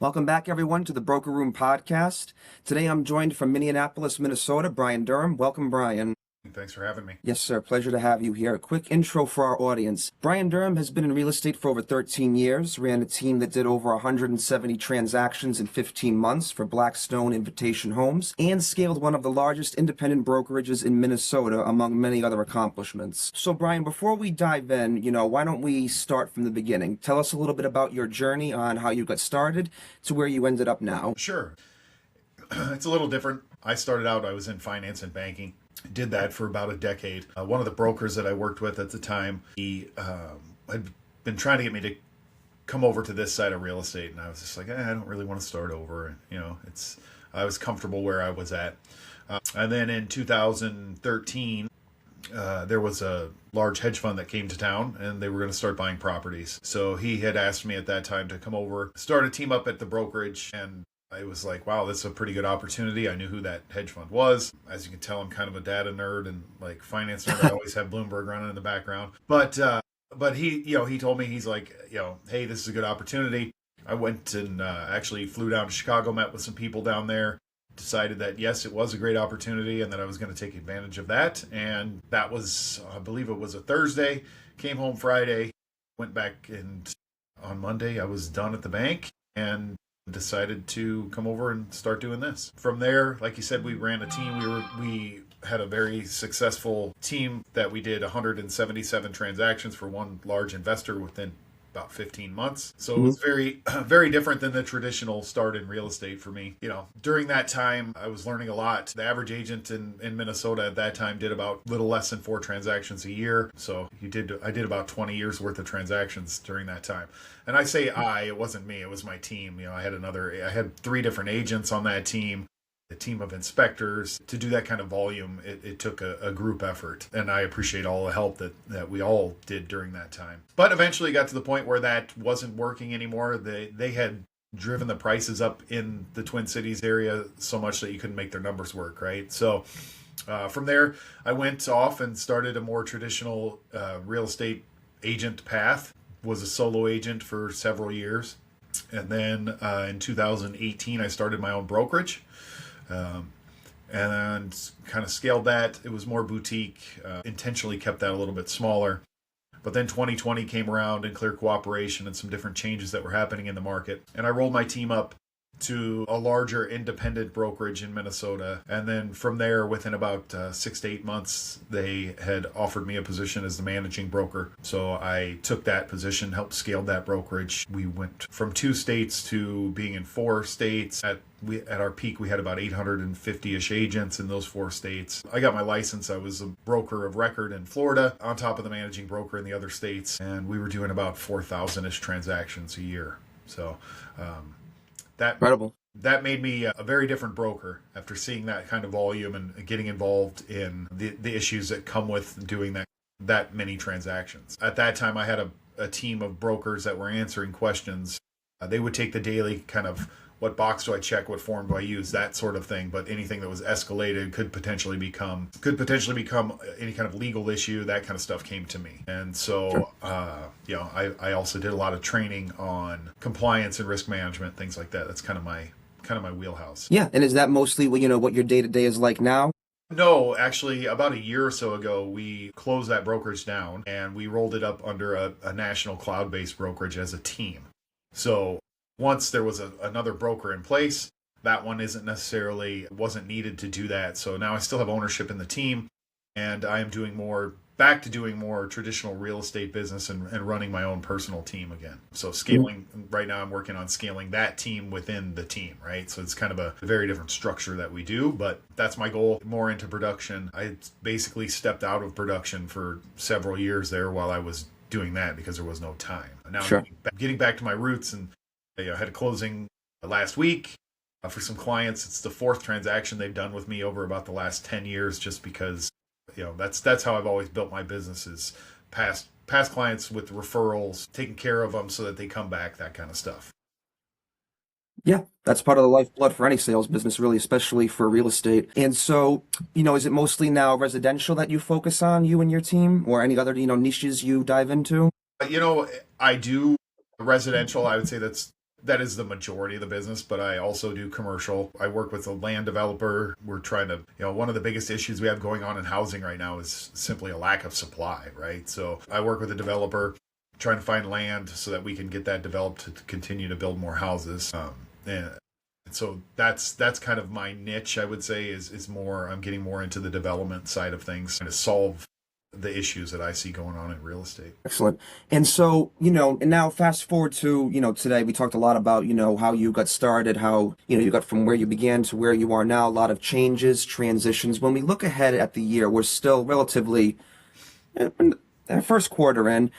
Welcome back, everyone, to the Broker Room podcast. Today I'm joined from Minneapolis, Minnesota, Brian Durham. Welcome, Brian. Thanks for having me. Yes, sir. Pleasure to have you here. A quick intro for our audience. Brian Durham has been in real estate for over 13 years, ran a team that did over 170 transactions in 15 months for Blackstone Invitation Homes, and scaled one of the largest independent brokerages in Minnesota, among many other accomplishments. So, Brian, before we dive in, why don't we start from the beginning? Tell us a little bit about your journey on how you got started to where you ended up now. Sure. It's a little different. I started out, I was in finance and banking. Did that for about a decade. One of the brokers that I worked with at the time, he had been trying to get me to come over to this side of real estate, and I was just like, I don't really want to start over. I was comfortable where I was at. And then in 2013, there was a large hedge fund that came to town, and they were going to start buying properties. So he had asked me at that time to come over, start a team up at the brokerage, and I was like, wow, this is a pretty good opportunity. I knew who that hedge fund was. As you can tell, I'm kind of a data nerd and like finance nerd. I always have Bloomberg running in the background. But he told me, he's like, hey, this is a good opportunity. I went and actually flew down to Chicago, met with some people down there, decided that, yes, it was a great opportunity and that I was going to take advantage of that. And that was, I believe it was a Thursday, came home Friday, went back, and on Monday I was done at the bank and decided to come over and start doing this. From there, like you said, we ran a team. We had a very successful team that we did 177 transactions for one large investor within about 15 months. So it was very, very different than the traditional start in real estate for me. During that time, I was learning a lot. The average agent in Minnesota at that time did about little less than 4 transactions a year. So I did about 20 years worth of transactions during that time. And I say it wasn't me, it was my team. I had 3 different agents on that team. A team of inspectors. To do that kind of volume, it took a group effort, and I appreciate all the help that we all did during that time. But eventually got to the point where that wasn't working anymore. They had driven the prices up in the Twin Cities area so much that you couldn't make their numbers work, right? So from there, I went off and started a more traditional real estate agent path. Was a solo agent for several years. And then in 2018, I started my own brokerage. And kind of scaled that. It was more boutique, intentionally kept that a little bit smaller. But then 2020 came around and clear cooperation and some different changes that were happening in the market. And I rolled my team up to a larger independent brokerage in Minnesota. And then from there, within about 6 to 8 months, they had offered me a position as the managing broker. So I took that position, helped scale that brokerage. We went from 2 states to being in 4 states. At our peak, we had about 850-ish agents in those 4 states. I got my license. I was a broker of record in Florida, on top of the managing broker in the other states. And we were doing about 4,000-ish transactions a year. So, Incredible. That made me a very different broker after seeing that kind of volume and getting involved in the issues that come with doing that many transactions. At that time, I had a team of brokers that were answering questions. They would take the daily kind of, what box do I check, what form do I use, that sort of thing. But anything that was escalated could potentially become any kind of legal issue. That kind of stuff came to me. And so, I also did a lot of training on compliance and risk management, things like that. That's kind of my wheelhouse. Yeah, and is that mostly what your day-to-day is like now? No, actually, about a year or so ago, we closed that brokerage down and we rolled it up under a national cloud-based brokerage as a team. So once there was another broker in place, that one wasn't needed to do that. So now I still have ownership in the team, and I am back to doing more traditional real estate business and running my own personal team again. So scaling, right now I'm working on scaling that team within the team, right? So it's kind of a very different structure that we do, but that's my goal, more into production. I basically stepped out of production for several years there while I was doing that because there was no time. Now Sure. I'm getting back to my roots, and I had a closing last week for some clients. It's the 4th transaction they've done with me over about the last 10 years, just because that's how I've always built my businesses. Past clients with referrals, taking care of them so that they come back, that kind of stuff. Yeah, that's part of the lifeblood for any sales business, really, especially for real estate. And so, is it mostly now residential that you focus on, you and your team, or any other, niches you dive into? I do residential. I would say that's That is the majority of the business, but I also do commercial. I work with a land developer. We're trying to, one of the biggest issues we have going on in housing right now is simply a lack of supply, right? So I work with a developer trying to find land so that we can get that developed to continue to build more houses. And so that's kind of my niche, I would say, is more, I'm getting more into the development side of things, trying to solve the issues that I see going on in real estate. Excellent. And so, and now fast forward to, today we talked a lot about, how you got started, how, you got from where you began to where you are now, a lot of changes, transitions. When we look ahead at the year, we're still relatively first quarter in,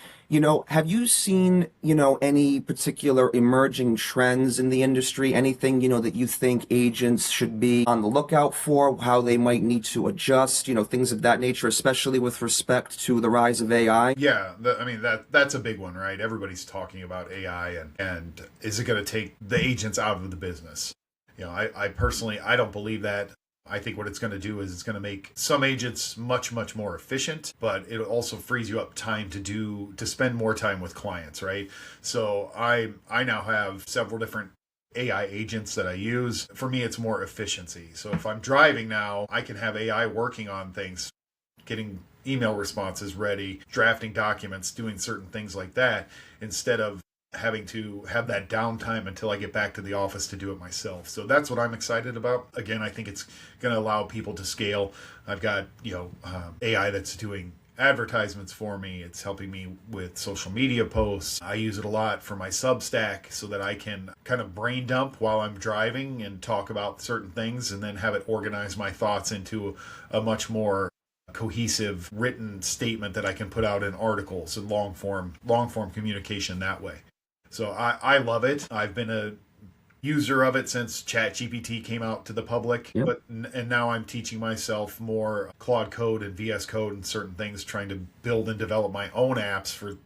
have you seen, any particular emerging trends in the industry, anything, that you think agents should be on the lookout for, how they might need to adjust, things of that nature, especially with respect to the rise of AI? Yeah, that's a big one, right? Everybody's talking about AI and is it going to take the agents out of the business? I personally, I don't believe that. I think what it's going to do is it's going to make some agents much, much more efficient, but it also frees you up time to spend more time with clients, right? So I now have several different AI agents that I use. For me, it's more efficiency. So if I'm driving now, I can have AI working on things, getting email responses ready, drafting documents, doing certain things like that, instead of having to have that downtime until I get back to the office to do it myself. So that's what I'm excited about. Again, I think it's going to allow people to scale. I've got, AI that's doing advertisements for me. It's helping me with social media posts. I use it a lot for my Substack so that I can kind of brain dump while I'm driving and talk about certain things and then have it organize my thoughts into a much more cohesive written statement that I can put out in articles and long form communication that way. So I love it. I've been a user of it since ChatGPT came out to the public, Yep. and now I'm teaching myself more Claude Code and VS Code and certain things, trying to build and develop my own apps for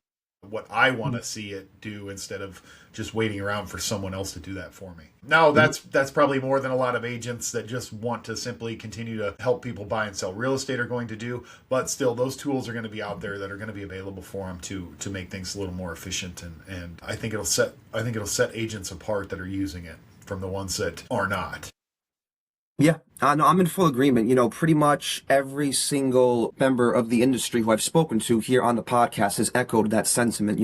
what I want to see it do instead of just waiting around for someone else to do that for me. Now, that's probably more than a lot of agents that just want to simply continue to help people buy and sell real estate are going to do, but still those tools are going to be out there that are going to be available for them to make things a little more efficient, and I think it'll set agents apart that are using it from the ones that are not. Yeah, no, I'm in full agreement. Pretty much every single member of the industry who I've spoken to here on the podcast has echoed that sentiment.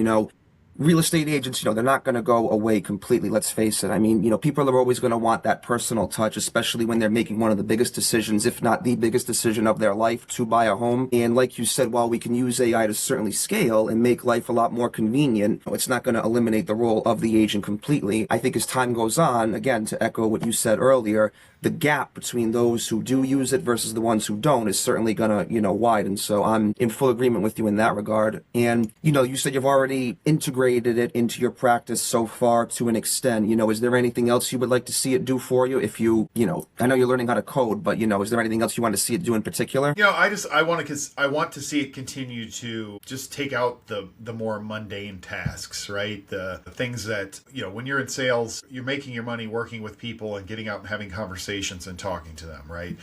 Real estate agents, they're not going to go away completely. Let's face it. I mean, people are always going to want that personal touch, especially when they're making one of the biggest decisions, if not the biggest decision of their life, to buy a home. And like you said, while we can use AI to certainly scale and make life a lot more convenient, it's not going to eliminate the role of the agent completely. I think as time goes on, again, to echo what you said earlier, the gap between those who do use it versus the ones who don't is certainly gonna, widen. So I'm in full agreement with you in that regard. And, you said you've already integrated it into your practice so far to an extent. Is there anything else you would like to see it do for you? If I know you're learning how to code, but, is there anything else you want to see it do in particular? I want to see it continue to just take out the more mundane tasks, right? The things that, when you're in sales, you're making your money working with people and getting out and having conversations and talking to them, right?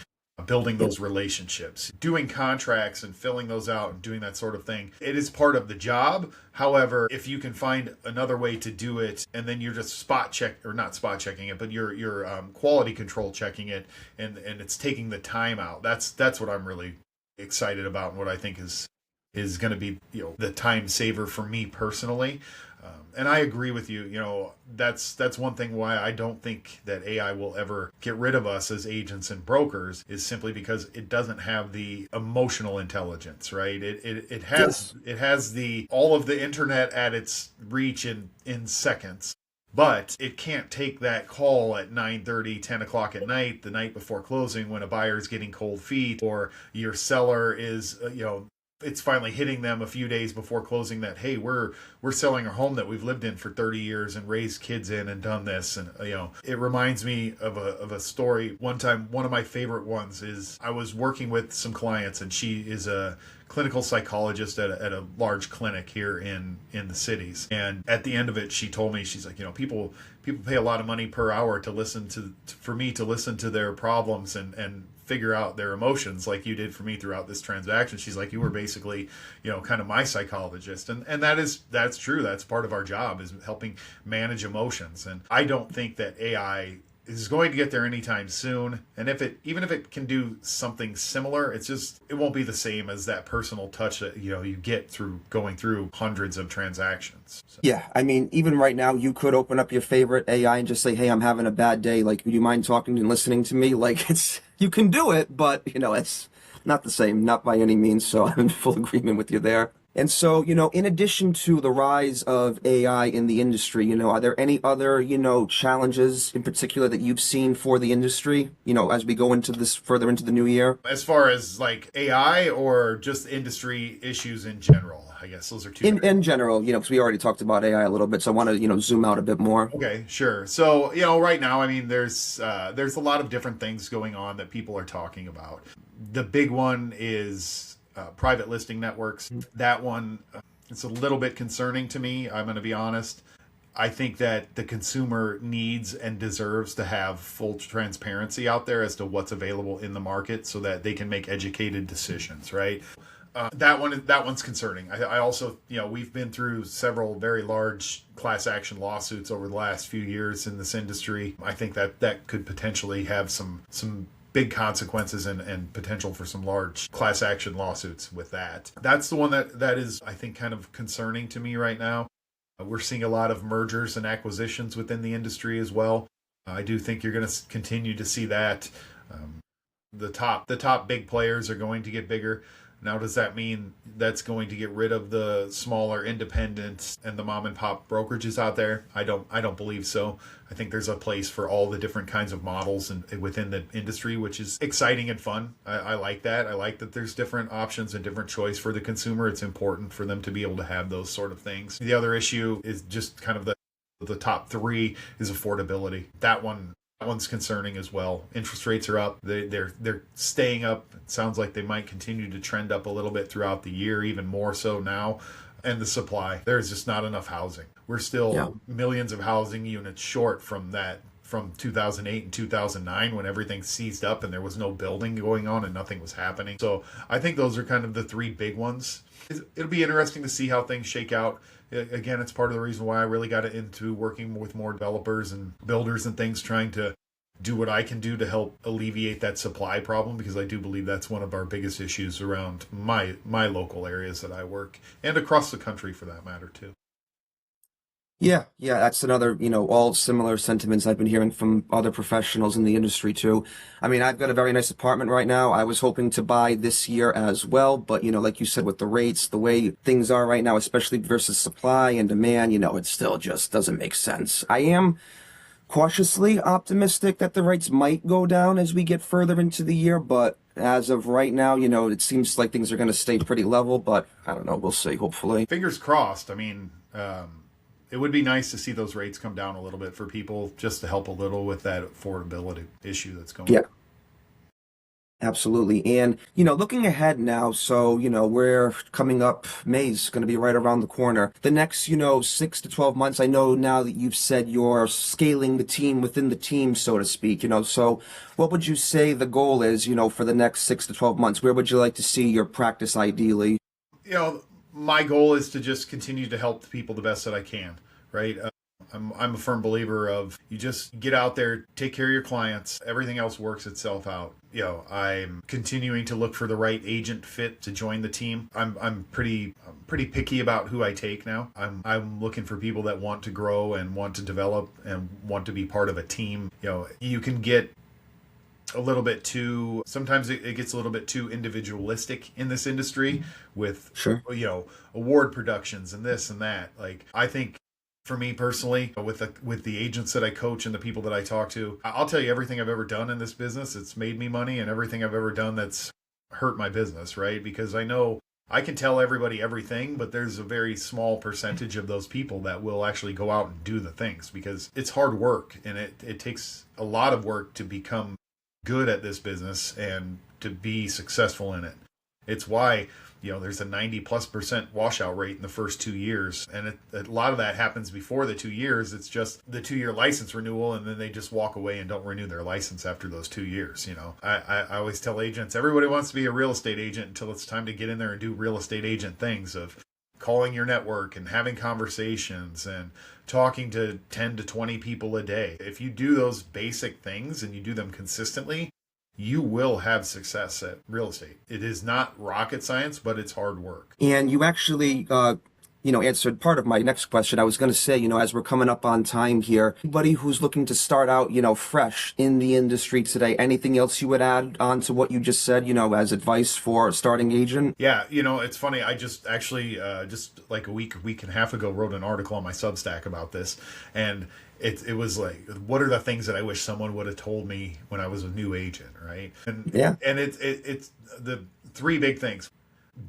Building those relationships, doing contracts and filling those out and doing that sort of thing. It is part of the job. However, if you can find another way to do it, and then you're just not spot checking it, but you're quality control checking it, and it's taking the time out. That's what I'm really excited about, and what I think is going to be the time saver for me personally. And I agree with you. That's one thing why I don't think that AI will ever get rid of us as agents and brokers, is simply because it doesn't have the emotional intelligence, right? It has all of the internet at its reach in seconds. But it can't take that call at 9:30, 10 o'clock at night, the night before closing, when a buyer's getting cold feet, or your seller is, it's finally hitting them a few days before closing that, hey, we're selling a home that we've lived in for 30 years and raised kids in and done this. And, it reminds me of a story. One time, one of my favorite ones is, I was working with some clients, and she is a clinical psychologist at a large clinic here in the cities. And at the end of it, she told me, she's like, people pay a lot of money per hour to listen for me to listen to their problems and figure out their emotions like you did for me throughout this transaction. She's like, you were basically, kind of my psychologist. And that's true. That's part of our job, is helping manage emotions. And I don't think that AI is going to get there anytime soon. And even if it can do something similar, it won't be the same as that personal touch that you get through going through hundreds of transactions. So. Yeah, I mean, even right now, you could open up your favorite AI and just say, "Hey, I'm having a bad day. Like, would you mind talking and listening to me?" Like, you can do it, but it's not the same, not by any means. So I'm in full agreement with you there. And so, in addition to the rise of AI in the industry, are there any other, challenges in particular that you've seen for the industry, as we go into this further into the new year? As far as like AI or just industry issues in general, I guess those are two. In general, because we already talked about AI a little bit, so I want to, zoom out a bit more. Okay, sure. So, right now, I mean, there's a lot of different things going on that people are talking about. The big one is private listing networks. That one, it's a little bit concerning to me. I'm going to be honest. I think that the consumer needs and deserves to have full transparency out there as to what's available in the market so that they can make educated decisions, right? That one's concerning. I also, we've been through several very large class action lawsuits over the last few years in this industry. I think that could potentially have some big consequences and potential for some large class action lawsuits with that. That's the one that is, I think, kind of concerning to me right now. We're seeing a lot of mergers and acquisitions within the industry as well. I do think you're going to continue to see that. The top big players are going to get bigger. Now, does that mean that's going to get rid of the smaller independents and the mom and pop brokerages out there? I don't believe so. I think there's a place for all the different kinds of models within the industry, which is exciting and fun. I like that. I like that there's different options and different choice for the consumer. It's important for them to be able to have those sort of things. The other issue is just kind of the top three is affordability. That one's concerning as well. Interest rates are up. They're staying up. It sounds like they might continue to trend up a little bit throughout the year, even more so now. And the supply. There's just not enough housing. We're still millions of housing units short from 2008 and 2009 when everything seized up and there was no building going on and nothing was happening. So I think those are kind of the three big ones. It'll be interesting to see how things shake out. Again, it's part of the reason why I really got into working with more developers and builders and things, trying to do what I can do to help alleviate that supply problem, because I do believe that's one of our biggest issues around my local areas that I work, and across the country for that matter too. Yeah, that's another, all similar sentiments I've been hearing from other professionals in the industry too. I mean, I've got a very nice apartment right now. I was hoping to buy this year as well, but like you said, with the rates, the way things are right now, especially versus supply and demand, it still just doesn't make sense. I am cautiously optimistic that the rates might go down as we get further into the year, but as of right now, it seems like things are going to stay pretty level, but I don't know. We'll see, hopefully. Fingers crossed. I mean, it would be nice to see those rates come down a little bit for people, just to help a little with that affordability issue that's going on. Yeah, absolutely. And, looking ahead now, so, we're coming up, May's going to be right around the corner. The next, 6 to 12 months, I know now that you've said you're scaling the team within the team, so to speak, so what would you say the goal is, for the next 6 to 12 months? Where would you like to see your practice ideally? My goal is to just continue to help the people the best that I can, right? I'm a firm believer of, you just get out there, take care of your clients, everything else works itself out. I'm continuing to look for the right agent fit to join the team. I'm pretty picky about who I take now. I'm looking for people that want to grow and want to develop and want to be part of a team. You can get a little bit too, sometimes it gets a little bit too individualistic in this industry with, award productions and this and that. Like, I think for me personally, with the agents that I coach and the people that I talk to, I'll tell you everything I've ever done in this business, it's made me money, and everything I've ever done that's hurt my business, right? Because I know I can tell everybody everything, but there's a very small percentage of those people that will actually go out and do the things, because it's hard work, and it takes a lot of work to become good at this business and to be successful in it. It's why, there's a 90+% washout rate in the first 2 years. And a lot of that happens before the 2 years. It's just the 2-year license renewal, and then they just walk away and don't renew their license after those 2 years. I always tell agents, everybody wants to be a real estate agent until it's time to get in there and do real estate agent things of calling your network and having conversations and talking to 10 to 20 people a day. If you do those basic things and you do them consistently, you will have success at real estate. It is not rocket science, but it's hard work. And you actually, answered part of my next question. I was going to say, as we're coming up on time here, anybody who's looking to start out, fresh in the industry today, anything else you would add on to what you just said, as advice for a starting agent? Yeah, it's funny. I just actually, just like a week and a half ago, wrote an article on my Substack about this. And it was like, what are the things that I wish someone would have told me when I was a new agent, right? And it's the 3 big things.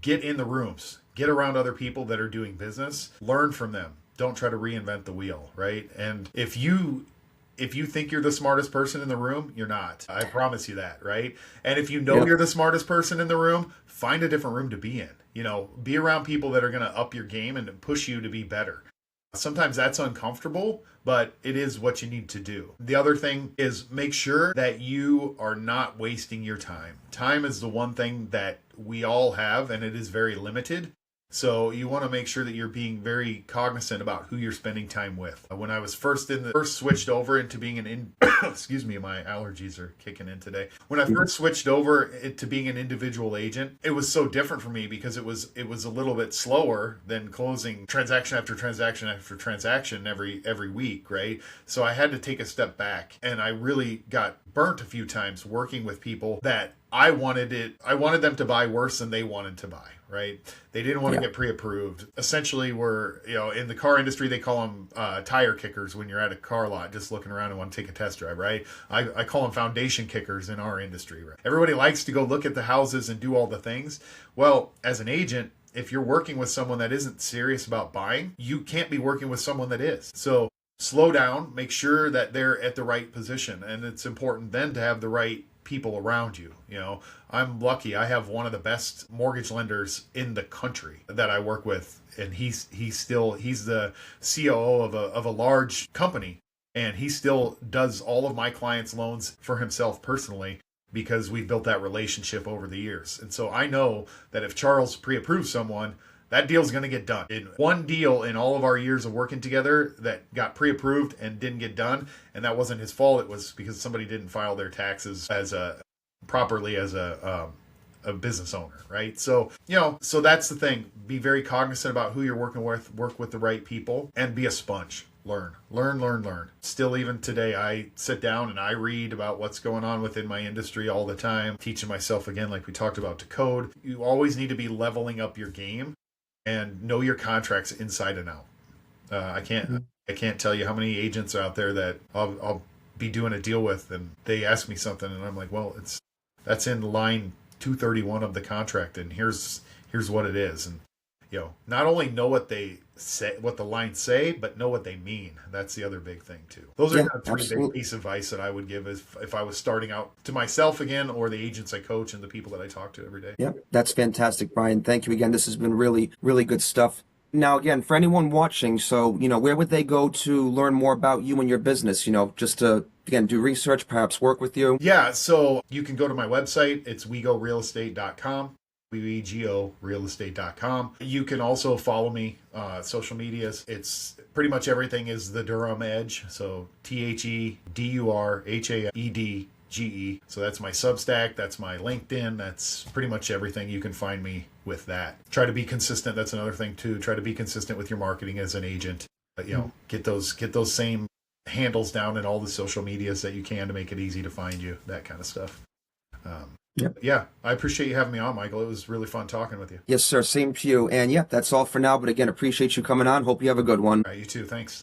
Get in the rooms. Get around other people that are doing business. Learn from them. Don't try to reinvent the wheel, right? And if you think you're the smartest person in the room, you're not. I promise you that, right? And if you know you're the smartest person in the room, find a different room to be in. Be around people that are going to up your game and push you to be better. Sometimes that's uncomfortable, but it is what you need to do. The other thing is make sure that you are not wasting your time. Time is the one thing that we all have, and it is very limited. So you want to make sure that you're being very cognizant about who you're spending time with. When I was first switched over into being excuse me, my allergies are kicking in today. When I first switched over to being an individual agent, it was so different for me because it was a little bit slower than closing transaction after transaction after transaction every week, right? So I had to take a step back, and I really got burnt a few times working with people that I wanted them to buy worse than they wanted to buy, right? They didn't want to get pre-approved. Essentially, in the car industry, they call them tire kickers when you're at a car lot just looking around and want to take a test drive, right? I call them foundation kickers in our industry, right? Everybody likes to go look at the houses and do all the things. Well, as an agent, if you're working with someone that isn't serious about buying, you can't be working with someone that is. So slow down, make sure that they're at the right position. And it's important then to have the right people around you. I'm lucky. I have one of the best mortgage lenders in the country that I work with, and he's the COO of a large company, and he still does all of my clients' loans for himself personally because we've built that relationship over the years. And so I know that if Charles pre-approves someone, that deal's going to get done. In one deal in all of our years of working together that got pre-approved and didn't get done, and that wasn't his fault. It was because somebody didn't file their taxes properly as a business owner, right? So, so that's the thing. Be very cognizant about who you're working with, work with the right people, and be a sponge. Learn. Still, even today, I sit down and I read about what's going on within my industry all the time, teaching myself again, like we talked about, to code. You always need to be leveling up your game and know your contracts inside and out. I can't tell you how many agents are out there that I'll be doing a deal with, and they ask me something, and I'm like, well, that's in line 231 of the contract, and here's what it is. And not only know what they say, what the lines say, but know what they mean. That's the other big thing too. Those are the 3 big pieces of advice that I would give if I was starting out, to myself again, or the agents I coach and the people that I talk to every day. Yeah, that's fantastic, Brian. Thank you again. This has been really, really good stuff. Now, again, for anyone watching, so, where would they go to learn more about you and your business, just to, again, do research, perhaps work with you? Yeah, so you can go to my website. It's wegorealestate.com. WeGorealestate.com. You can also follow me social medias. It's pretty much everything is the Durham Edge. So TheDurhaedge. So that's my Substack. That's my LinkedIn. That's pretty much everything. You can find me with that. Try to be consistent. That's another thing too. Try to be consistent with your marketing as an agent. Get those same handles down in all the social medias that you can to make it easy to find you. That kind of stuff. Yeah, I appreciate you having me on, Michael. It was really fun talking with you. Yes, sir. Same to you. And that's all for now. But again, appreciate you coming on. Hope you have a good one. All right, you too. Thanks.